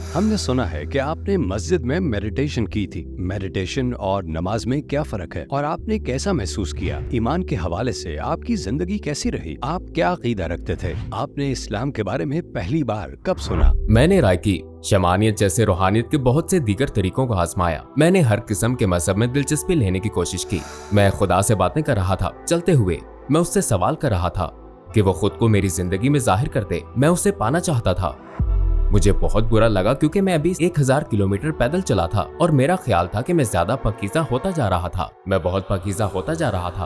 हमने सुना है कि आपने मस्जिद में मेडिटेशन की थी। मेडिटेशन और नमाज में क्या फर्क है और आपने कैसा महसूस किया? ईमान के हवाले से आपकी जिंदगी कैसी रही? आप क्या अकीदा रखते थे? आपने इस्लाम के बारे में पहली बार कब सुना? मैंने राय की शमानियत जैसे रूहानियत के बहुत से दीगर तरीकों को आजमाया। मैंने हर किस्म के मजहब में दिलचस्पी लेने की कोशिश की। मैं खुदा से बातें कर रहा था। चलते हुए मैं उससे सवाल कर रहा था कि वो खुद को मेरी जिंदगी में जाहिर कर दे। मैं उसे पाना चाहता था। मुझे बहुत बुरा लगा क्योंकि मैं अभी 1000 किलोमीटर पैदल चला था और मेरा ख्याल था कि मैं ज्यादा पाकीज़ा होता जा रहा था। मैं बहुत पाकीज़ा होता जा रहा था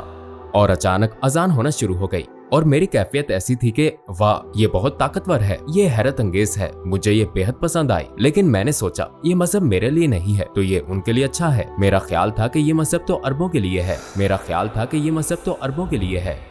और अचानक अजान होना शुरू हो गई और मेरी कैफियत ऐसी थी कि वाह, ये बहुत ताकतवर है, ये हैरत अंगेज है, मुझे ये बेहद पसंद आई। लेकिन मैंने सोचा ये मजहब मेरे लिए नहीं है तो ये उनके लिए अच्छा है। मेरा ख्याल था कि ये मजहब तो अरबों के लिए है। मेरा ख्याल था कि ये मजहब तो अरबों के लिए है।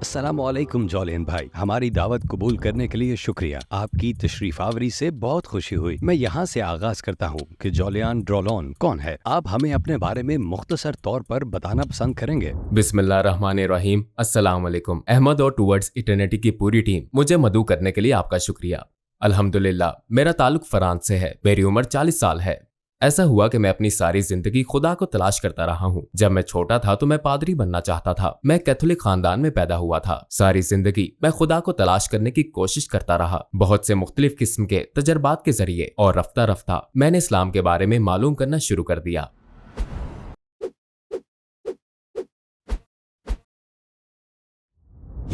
अस्सलाम वालेकुम जौलेन भाई, हमारी दावत कबूल करने के लिए शुक्रिया। आपकी तशरीफ आवरी से बहुत खुशी हुई। मैं यहाँ से आगाज करता हूँ कि जौलियान ड्रोलोन कौन है। आप हमें अपने बारे में मुख्तसर तौर पर बताना पसंद करेंगे? बिस्मिल्लाहिर्रहमानिर्रहीम। अस्सलाम वालेकुम। अहमद और टूवर्ड्स इटर्निटी की पूरी टीम, मुझे मदऊ करने के लिए आपका शुक्रिया। अल्हम्दुलिल्लाह, मेरा ताल्लुक फ्रांस से है। मेरी उम्र 40 साल है। ऐसा हुआ कि मैं अपनी सारी जिंदगी खुदा को तलाश करता रहा हूँ। जब मैं छोटा था तो मैं पादरी बनना चाहता था। मैं कैथोलिक खानदान में पैदा हुआ था। सारी जिंदगी मैं खुदा को तलाश करने की कोशिश करता रहा, बहुत से मुख्तलिफ किस्म के तजर्बात के जरिए, और रफ्ता रफ्ता मैंने इस्लाम के बारे में मालूम करना शुरू कर दिया।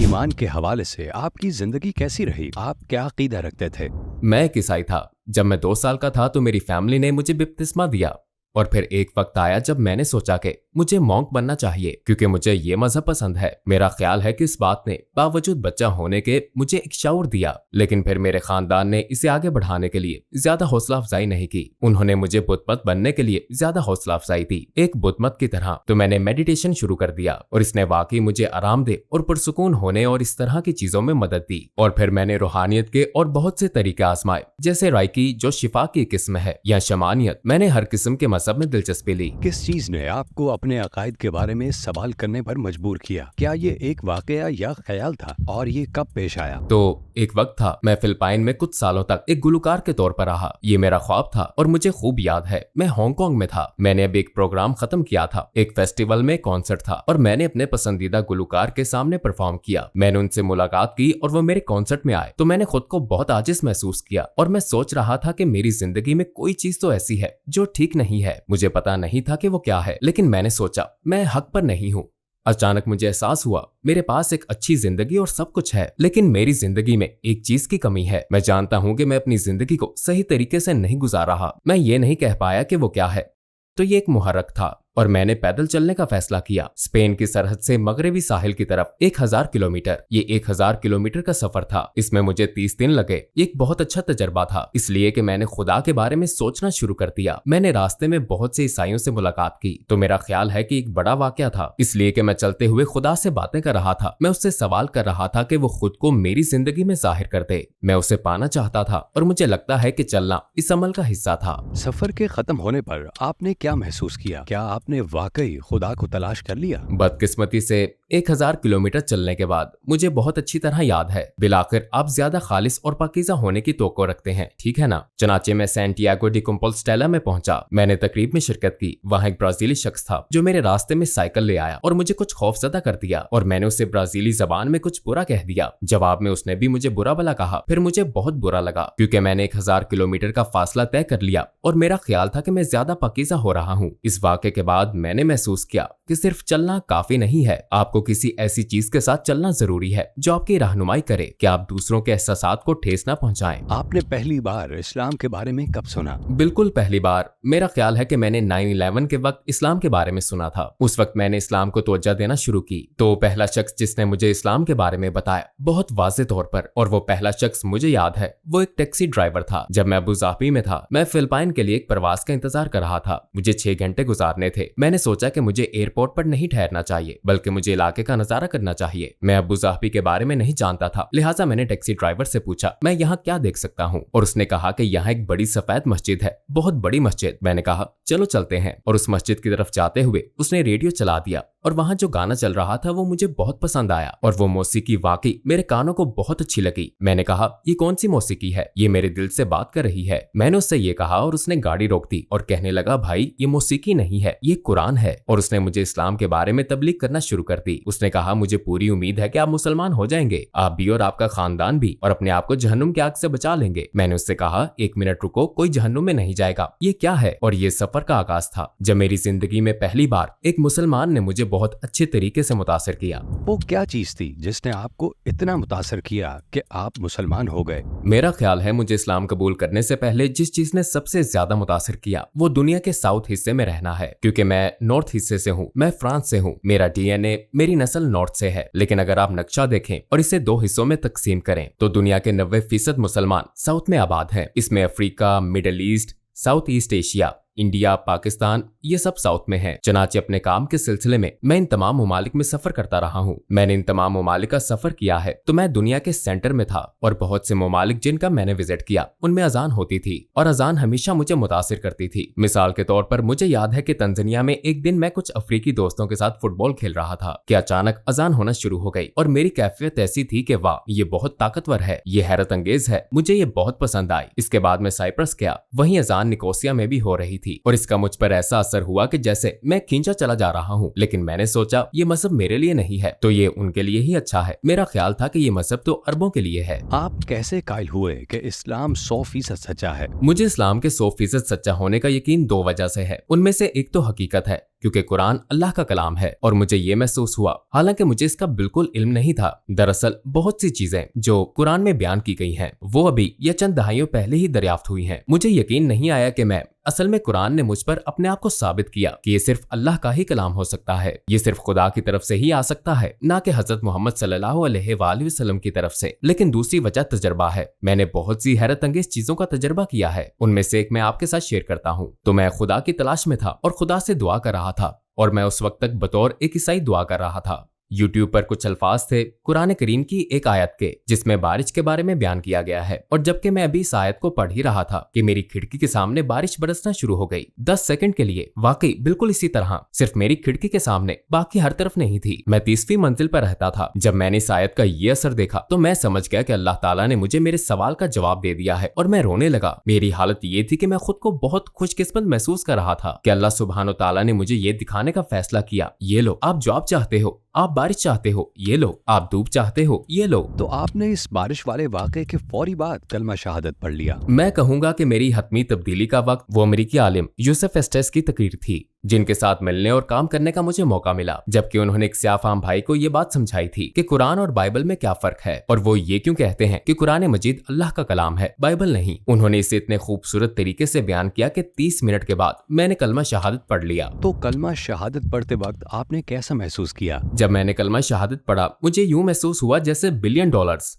ईमान के हवाले से आपकी जिंदगी कैसी रही? आप क्या अकीदा रखते थे? मैं एक ईसाई था। जब मैं 2 साल का था तो मेरी फैमिली ने मुझे बपतिस्मा दिया और फिर एक वक्त आया जब मैंने सोचा कि मुझे मॉन्क बनना चाहिए क्योंकि मुझे ये मजहब पसंद है। मेरा ख्याल है कि इस बात ने बावजूद बच्चा होने के मुझे एक शऊर दिया, लेकिन फिर मेरे खानदान ने इसे आगे बढ़ाने के लिए ज्यादा हौसला अफजाई नहीं की। उन्होंने मुझे बुतमत बनने के लिए ज्यादा हौसला अफजाई दी, एक बुतमत की तरह। तो मैंने मेडिटेशन शुरू कर दिया और इसने वाकई मुझे आरामदेह और पुरसुकून होने और इस तरह की चीजों में मदद दी। और फिर मैंने रूहानियत के और बहुत से तरीके आजमाए, जैसे राइकी जो शिफा की किस्म है, या शमानियत। मैंने हर किस्म के मजहब में दिलचस्पी ली। किस चीज ने आपको अपने अकायद के बारे में सवाल करने पर मजबूर किया? क्या ये एक वाकया या ख्याल था और ये कब पेश आया? तो एक वक्त था, मैं फिलिपाइन में कुछ सालों तक एक गुलकार के तौर पर रहा। ये मेरा ख्वाब था और मुझे खूब याद है, मैं हांगकांग में था। मैंने अब एक प्रोग्राम खत्म किया था, एक फेस्टिवल में कॉन्सर्ट था और मैंने अपने पसंदीदा गुलकार के सामने परफॉर्म किया। मैंने उनसे मुलाकात की और वो मेरे कॉन्सर्ट में आए तो मैंने खुद को बहुत आजिज महसूस किया और मैं सोच रहा था कि मेरी जिंदगी में कोई चीज तो ऐसी है जो ठीक नहीं है। मुझे पता नहीं था कि वो क्या है, लेकिन मैंने सोचा मैं हक पर नहीं हूँ। अचानक मुझे एहसास हुआ मेरे पास एक अच्छी जिंदगी और सब कुछ है, लेकिन मेरी जिंदगी में एक चीज की कमी है। मैं जानता हूँ कि मैं अपनी जिंदगी को सही तरीके से नहीं गुजार रहा। मैं ये नहीं कह पाया कि वो क्या है। तो ये एक मुहर्रक था और मैंने पैदल चलने का फैसला किया, स्पेन की सरहद से मगरबी साहिल की तरफ 1000 किलोमीटर। ये 1000 किलोमीटर का सफर था। इसमें मुझे 30 दिन लगे। ये एक बहुत अच्छा तजर्बा था, इसलिए कि मैंने खुदा के बारे में सोचना शुरू कर दिया। मैंने रास्ते में बहुत से ईसाइयों से मुलाकात की तो मेरा ख्याल है कि एक बड़ा वाकया था, इसलिए कि मैं चलते हुए खुदा से बातें कर रहा था। मैं उससे सवाल कर रहा था कि वो खुद को मेरी जिंदगी में जाहिर कर दे। मैं उसे पाना चाहता था और मुझे लगता है कि चलना इस अमल का हिस्सा था। सफर के खत्म होने पर आपने क्या महसूस किया? क्या आपने वाकई खुदा को तलाश कर लिया? बदकिस्मती से 1000 किलोमीटर चलने के बाद मुझे बहुत अच्छी तरह याद है, बिलाखिर आप ज्यादा खालिस और पाकीज़ा होने की तवक्को रखते हैं, ठीक है ना? चनाचे मैं सैंटियागो डी कंपोस्टेला में पहुंचा। मैंने तकरीब में शिरकत की। वहां एक ब्राजीली शख्स था जो मेरे रास्ते में साइकिल ले आया और मुझे कुछ खौफजदा कर दिया और मैंने उसे ब्राजीली जबान में कुछ बुरा कह दिया। जवाब में उसने भी मुझे बुरा भला कहा। फिर मुझे बहुत बुरा लगा क्योंकि मैंने 1000 किलोमीटर का फासला तय कर लिया और मेरा ख्याल था कि मैं ज्यादा पाकीज़ा हो रहा हूँ। इस वाक़े के बाद मैंने महसूस किया कि सिर्फ चलना काफी नहीं है, आपको किसी ऐसी चीज के साथ चलना जरूरी है जो आपकी रहनुमाई करे कि आप दूसरों के एहसासात को ठेस न पहुंचाएं। आपने पहली बार इस्लाम के बारे में कब सुना? बिल्कुल पहली बार मेरा ख्याल है कि मैंने 9/11 के वक्त इस्लाम के बारे में सुना था। उस वक्त मैंने इस्लाम को तवज्जो देना शुरू की। तो पहला शख्स जिसने मुझे इस्लाम के बारे में बताया बहुत वाज़ेह तौर पर, और वो पहला शख्स मुझे याद है, वो एक टैक्सी ड्राइवर था। जब मैं अबू ज़ाबी में था, मैं फिलिपाइन के लिए एक प्रवास का इंतजार कर रहा था। मुझे 6 घंटे गुजारने थे। मैंने सोचा कि मुझे एयरपोर्ट एयरपोर्ट पर नहीं ठहरना चाहिए, बल्कि मुझे इलाके का नजारा करना चाहिए। मैं अबू ज़ाहबी के बारे में नहीं जानता था, लिहाजा मैंने टैक्सी ड्राइवर से पूछा, मैं यहाँ क्या देख सकता हूँ? और उसने कहा कि यहाँ एक बड़ी सफेद मस्जिद है, बहुत बड़ी मस्जिद। मैंने कहा चलो चलते हैं, और उस मस्जिद की तरफ जाते हुए उसने रेडियो चला दिया और वहाँ जो गाना चल रहा था वो मुझे बहुत पसंद आया और वो मौसीकी वाकई मेरे कानों को बहुत अच्छी लगी। मैंने कहा ये कौन सी मौसीकी है? ये मेरे दिल से बात कर रही है। मैंने उससे ये कहा और उसने गाड़ी रोक दी और कहने लगा, भाई ये मौसीकी नहीं है, ये कुरान है। और उसने मुझे इस्लाम के बारे में तबलीग करना शुरू कर दी। उसने कहा, मुझे पूरी उम्मीद है कि आप मुसलमान हो जाएंगे, आप भी और आपका खानदान भी, और अपने आप को जहन्नुम की आग से बचा लेंगे। मैंने उससे कहा, एक मिनट रुको, कोई जहन्नुम में नहीं जाएगा, ये क्या है? और ये सफर का आगाज था जब मेरी जिंदगी में पहली बार एक मुसलमान ने मुझे बहुत अच्छे तरीके से मुतासिर किया। वो क्या चीज थी जिसने आपको इतना मुतासर किया कि आप मुसलमान हो गए? मेरा ख्याल है मुझे इस्लाम कबूल करने से पहले जिस चीज ने सबसे ज्यादा मुतासिर किया वो दुनिया के साउथ हिस्से में रहना है, क्योंकि मैं नॉर्थ हिस्से से हूँ, मैं फ्रांस से हूँ, मेरा डीएनए, मेरी नस्ल नॉर्थ से है। लेकिन अगर आप नक्शा देखें और इसे दो हिस्सों में तकसीम करें तो दुनिया के 90% मुसलमान साउथ में आबाद हैं। इसमें Africa, middle east, south east Asia, India, Pakistan, ये सब साउथ में है। चनाचे अपने काम के सिलसिले में मैं इन तमाम ममालिक में सफर करता रहा हूँ। मैंने इन तमाम ममालिक का सफर किया है तो मैं दुनिया के सेंटर में था, और बहुत से ममालिक जिनका मैंने विजिट किया उनमें अजान होती थी और अजान हमेशा मुझे मुतासिर करती थी। मिसाल के तौर पर मुझे याद है कि तंजानिया में एक दिन मैं कुछ अफ्रीकी दोस्तों के साथ फुटबॉल खेल रहा था कि अचानक अजान होना शुरू हो गई और मेरी कैफियत ऐसी थी कि वाह, ये बहुत ताकतवर है, ये हैरत अंगेज है, मुझे ये बहुत पसंद आई। इसके बाद मैं साइप्रस गया, वहीं अजान निकोसिया में भी हो रही थी और इसका मुझ पर ऐसा असर हुआ कि जैसे मैं खींचा चला जा रहा हूँ। लेकिन मैंने सोचा ये मजहब मेरे लिए नहीं है तो ये उनके लिए ही अच्छा है। मेरा ख्याल था कि ये मजहब तो अरबों के लिए है। आप कैसे कायल हुए कि इस्लाम 100% सच्चा है? मुझे इस्लाम के 100% सच्चा होने का यकीन दो वजह से है। उनमें से एक तो हकीकत है, क्योंकि कुरान अल्लाह का कलाम है और मुझे ये महसूस हुआ, हालांकि मुझे इसका बिल्कुल इल्म नहीं था। दरअसल बहुत सी चीजें जो कुरान में बयान की गई हैं वो अभी या चंद दहाइयों पहले ही दरियाफ्त हुई हैं। मुझे यकीन नहीं आया कि मैं असल में कुरान ने मुझ पर अपने आप को साबित किया कि ये सिर्फ अल्लाह का ही कलाम हो सकता है, ये सिर्फ खुदा की तरफ से ही आ सकता है, ना कि हजरत मोहम्मद सल्लल्लाहु अलैहि वसल्लम की तरफ से। लेकिन दूसरी वजह तजर्बा है। मैंने बहुत सी हैरत अंगेज चीजों का तजर्बा किया है, उनमें से एक मैं आपके साथ शेयर करता हूँ। तो मैं खुदा की तलाश में था और खुदा से दुआ कर रहा था, और मैं उस वक्त तक बतौर एक ईसाई दुआ कर रहा था। यूट्यूब पर कुछ अल्फाज थे कुरान करीम की एक आयत के जिसमें बारिश के बारे में बयान किया गया है, और जबकि मैं अभी इस आयत को पढ़ ही रहा था कि मेरी खिड़की के सामने बारिश बरसना शुरू हो गई। 10 सेकंड के लिए वाकई बिल्कुल इसी तरह, सिर्फ मेरी खिड़की के सामने, बाकी हर तरफ नहीं थी। मैं 30वीं मंजिल पर रहता था। जब मैंने इस आयत का ये असर देखा तो मैं समझ गया कि अल्लाह ताला ने मुझे मेरे सवाल का जवाब दे दिया है, और मैं रोने लगा। मेरी हालत ये थी कि मैं खुद को बहुत खुशकिस्मत महसूस कर रहा था कि अल्लाह सुब्हानो ताला ने मुझे ये दिखाने का फैसला किया, ये लो आप जॉब चाहते हो, आप बारिश चाहते हो, ये लो आप धूप चाहते हो, ये लो। तो आपने इस बारिश वाले वाक़े के फौरी बाद कलमा शहादत पढ़ लिया। मैं कहूंगा कि मेरी हतमी तब्दीली का वक्त वो अमेरिकी आलिम यूसुफ एस्टेस की तकरीर थी, जिनके साथ मिलने और काम करने का मुझे मौका मिला, जबकि उन्होंने एक सियाफाम भाई को ये बात समझाई थी कि कुरान और बाइबल में क्या फर्क है, और वो ये क्यों कहते हैं कि कुरान मजीद अल्लाह का कलाम है, बाइबल नहीं। उन्होंने इसे इतने खूबसूरत तरीके से बयान किया कि 30 मिनट के बाद मैंने कलमा शहादत पढ़ लिया। तो कलमा शहादत पढ़ते वक्त आपने कैसा महसूस किया? जब मैंने कलमा शहादत पढ़ा मुझे यूं महसूस हुआ जैसे $1 बिलियन।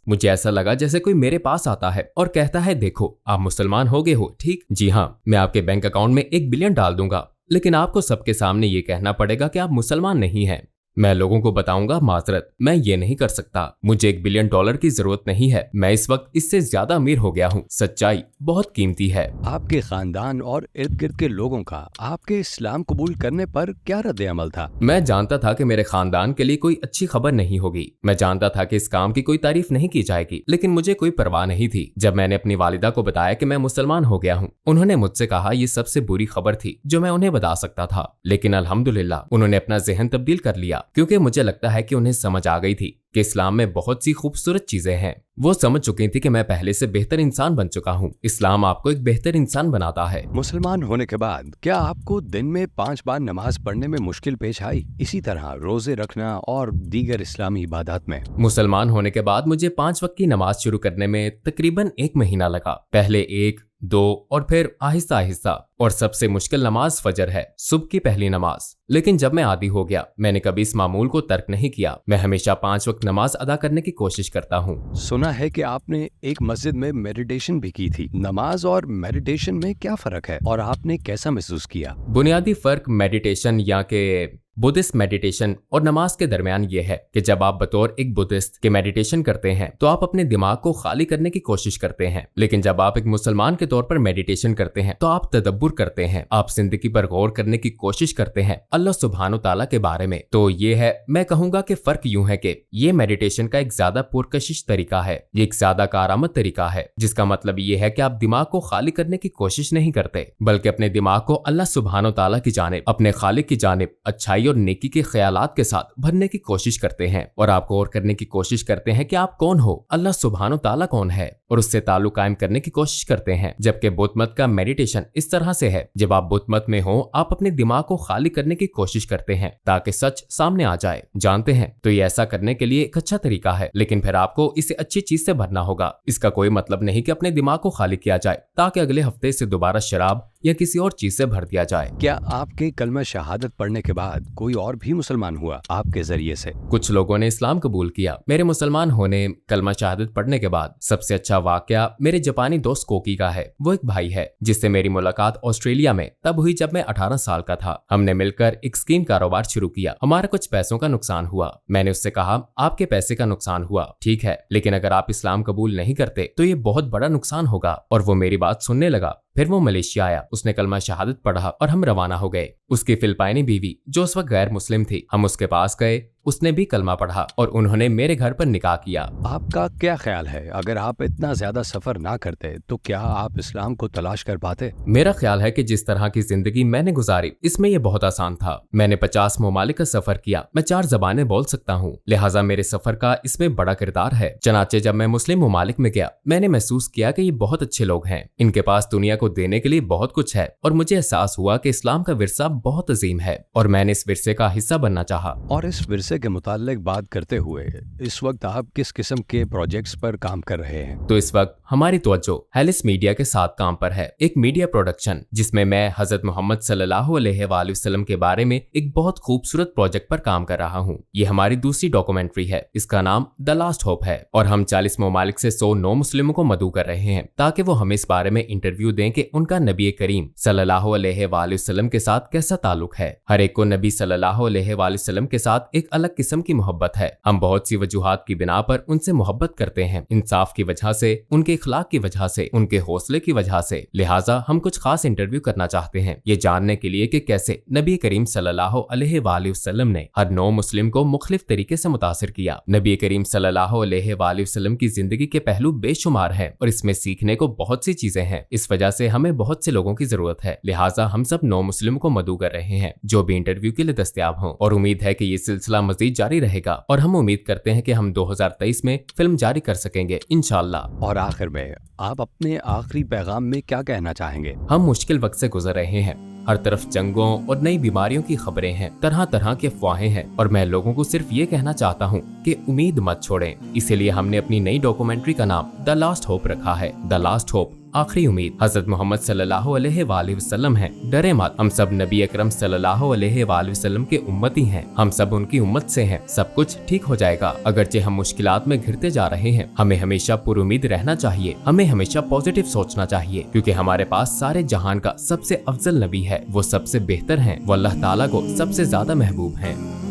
मुझे ऐसा लगा जैसे कोई मेरे पास आता है और कहता है, देखो आप मुसलमान हो गए हो, ठीक? जी हाँ, मैं आपके बैंक अकाउंट में $1 बिलियन डाल दूंगा, लेकिन आपको सबके सामने ये कहना पड़ेगा कि आप मुसलमान नहीं हैं। मैं लोगों को बताऊंगा, माजरत, मैं ये नहीं कर सकता, मुझे $1 बिलियन की जरूरत नहीं है, मैं इस वक्त इससे ज्यादा अमीर हो गया हूँ। सच्चाई बहुत कीमती है। आपके खानदान और इर्द गिर्द के लोगों का आपके इस्लाम कबूल करने पर क्या रद्द अमल था? मैं जानता था कि मेरे खानदान के लिए कोई अच्छी खबर नहीं होगी। मैं जानता था कि इस काम की कोई तारीफ नहीं की जाएगी, लेकिन मुझे कोई परवाह नहीं थी। जब मैंने अपनी वालिदा को बताया कि मैं मुसलमान हो गया हूँ, उन्होंने मुझसे कहा ये सबसे बुरी खबर थी जो मैं उन्हें बता सकता था, लेकिन अल्हम्दुलिल्लाह उन्होंने अपना ज़हन तब्दील कर लिया, क्योंकि मुझे लगता है कि उन्हें समझ आ गई थी कि इस्लाम में बहुत सी खूबसूरत चीजें हैं। वो समझ चुकी थी कि मैं पहले से बेहतर इंसान बन चुका हूँ। इस्लाम आपको एक बेहतर इंसान बनाता है। मुसलमान होने के बाद क्या आपको दिन में 5 बार नमाज पढ़ने में मुश्किल पेश आई? इसी तरह रोजे रखना और दीगर इस्लामी इबादत में? मुसलमान होने के बाद मुझे 5 वक्त की नमाज शुरू करने में तकरीबन 1 महीना लगा। पहले 1, 2 और फिर आहिस्ता आहिस्ता, और सबसे मुश्किल नमाज फजर है, सुबह की पहली नमाज। लेकिन जब मैं आदी हो गया, मैंने कभी इस मामूल को तर्क नहीं किया। मैं हमेशा 5 वक्त नमाज अदा करने की कोशिश करता हूँ। सुना है कि आपने एक मस्जिद में मेडिटेशन भी की थी। नमाज और मेडिटेशन में क्या फर्क है और आपने कैसा महसूस किया? बुनियादी फर्क मेडिटेशन या के बुद्धिस्ट मेडिटेशन और नमाज के दरमियान ये है कि जब आप बतौर एक बुद्धिस्ट के मेडिटेशन करते हैं तो आप अपने दिमाग को खाली करने की कोशिश करते हैं, लेकिन जब आप एक मुसलमान के तौर पर मेडिटेशन करते हैं तो आप तदब्बुर करते हैं, आप जिंदगी पर गौर करने की कोशिश करते हैं अल्लाह सुब्हानो ताला के बारे में। तो ये है, मैं कहूंगा कि फर्क यूं है कि ये मेडिटेशन का एक ज्यादा पुरकशिश तरीका है, ये एक ज्यादा कारआमद तरीका है, जिसका मतलब ये है कि आप दिमाग को खाली करने की कोशिश नहीं करते बल्कि अपने दिमाग को अल्लाह सुब्हानो ताला की जानिब, अपने खालिक की जानिब अच्छाई और नेकी के ख्यालात के साथ भरने की कोशिश करते हैं और आप गौर करने की कोशिश करते हैं कि आप कौन हो, अल्लाह सुब्हानो ताला कौन है, और उससे ताल्लुक कायम करने की कोशिश करते हैं। जबकि बुद्ध मत का मेडिटेशन इस तरह से है, जब आप बुद्ध मत में हो आप अपने दिमाग को खाली करने की कोशिश करते हैं ताकि सच सामने आ जाए। जानते हैं, तो ये ऐसा करने के लिए एक अच्छा तरीका है, लेकिन फिर आपको इसे अच्छी चीज से भरना होगा। इसका कोई मतलब नहीं कि अपने दिमाग को खाली किया जाए ताकि अगले हफ्ते से दोबारा शराब या किसी और चीज से भर दिया जाए। क्या आपके कलमा शहादत पढ़ने के बाद कोई और भी मुसलमान हुआ आपके जरिए से? कुछ लोगों ने इस्लाम कबूल किया। मेरे मुसलमान होने, कलमा शहादत पढ़ने के बाद सबसे अच्छा वाकया मेरे जापानी दोस्त कोकी का है। वो एक भाई है जिससे मेरी मुलाकात ऑस्ट्रेलिया में तब हुई जब मैं 18 साल का था। हमने मिलकर एक स्कीम कारोबार शुरू किया। हमारा कुछ पैसों का नुकसान हुआ। मैंने उससे कहा, आपके पैसे का नुकसान हुआ, ठीक है, लेकिन अगर आप इस्लाम कबूल नहीं करते तो ये बहुत बड़ा नुकसान होगा। और वो मेरी बात सुनने लगा। फिर वो मलेशिया आया, उसने कलमा शहादत पढ़ा और हम रवाना हो गए। उसकी फिलिपाइनी बीवी जो उस वक्त गैर मुस्लिम थी, हम उसके पास गए, उसने भी कलमा पढ़ा और उन्होंने मेरे घर पर निकाह किया। आपका क्या ख्याल है, अगर आप इतना ज्यादा सफर ना करते तो क्या आप इस्लाम को तलाश कर पाते? मेरा ख्याल है कि जिस तरह की जिंदगी मैंने गुजारी इसमें यह बहुत आसान था। मैंने 50 ममालिक का सफर किया, मैं 4 ज़बानें बोल सकता हूँ, लिहाजा मेरे सफर का इसमें बड़ा किरदार है। चनाचे जब मैं मुस्लिम ममालिक में गया, मैंने महसूस किया कि ये बहुत अच्छे लोग हैं, इनके पास दुनिया को देने के लिए बहुत कुछ है, और मुझे एहसास हुआ कि इस्लाम का विरसा बहुत अजीम है और मैंने इस विरसे का हिस्सा बनना चाहा। और इस विरसे के मुताल्लिक बात करते हुए इस वक्त आप किस किस्म के प्रोजेक्ट्स पर काम कर रहे हैं? तो इस वक्त हमारी तवज्जो हेलिस मीडिया के साथ काम पर है, एक मीडिया प्रोडक्शन जिसमें मैं हजरत मोहम्मद सल्लल्लाहु अलैहि वसल्लम के बारे में एक बहुत खूबसूरत प्रोजेक्ट पर काम कर रहा हूँ। ये हमारी दूसरी डॉक्यूमेंट्री है, इसका नाम द लास्ट होप है और हम 40 ममालिक से 100 नौ मुस्लिमों को मदऊ कर रहे हैं ताकि वो हमें इस बारे में इंटरव्यू दें कि उनका नबी करीम सल्लल्लाहु अलैहि वसल्लम के साथ कैसा ताल्लुक है। हर एक को नबी सल्लल्लाहु अलैहि वसल्लम के साथ एक अलग किस्म की मोहब्बत है। हम बहुत सी वजूहात की बिना पर उनसे मोहब्बत करते हैं, इंसाफ की वजह से, उनके इखलाक की वजह से, उनके हौसले की वजह से। लिहाजा हम कुछ खास इंटरव्यू करना चाहते हैं, ये जानने के लिए कि कैसे नबी करीम सल्लल्लाहु अलैहि वसल्लम ने हर नौ मुस्लिम को मुख्तलिफ तरीके से मुतासिर किया। नबी करीम सल्लल्लाहु अलैहि वसल्लम की जिंदगी के पहलू बेशुमार हैं और इसमें सीखने को बहुत सी चीजें हैं। इस वजह से हमें बहुत से लोगों की जरूरत है, लिहाजा हम सब नौ मुस्लिम को मदऊ कर रहे हैं जो भी इंटरव्यू के लिए दस्तयाब हों, और उम्मीद है कि ये सिलसिला मजीद जारी रहेगा और हम उम्मीद करते हैं कि हम 2023 में फिल्म जारी कर सकेंगे इंशाअल्लाह। और आखिर में आप अपने आखिरी पैगाम में क्या कहना चाहेंगे? हम मुश्किल वक्त से गुजर रहे हैं, हर तरफ जंगों और नई बीमारियों की खबरें हैं, तरह तरह की अफवाहें हैं, और मैं लोगों को सिर्फ ये कहना चाहता हूँ कि उम्मीद मत छोड़ें। इसीलिए हमने अपनी नई डॉक्यूमेंट्री का नाम द लास्ट होप रखा है। द लास्ट होप, आखिरी उम्मीद, हजरत मोहम्मद सल्लल्लाहु अलैहि वसल्लम हैं। डरे मत, हम सब नबी अकरम सल्लल्लाहु अलैहि वसल्लम के उम्मती हैं, हम सब उनकी उम्मत से हैं, सब कुछ ठीक हो जाएगा। अगरचे हम मुश्किलात में घिरते जा रहे हैं, हमें हमेशा पुरुमीद रहना चाहिए, हमें हमेशा पॉजिटिव सोचना चाहिए, क्योंकि हमारे पास सारे जहान का सबसे अफजल नबी है, वो सबसे बेहतर हैं, वो अल्लाह ताला को सबसे ज्यादा महबूब हैं।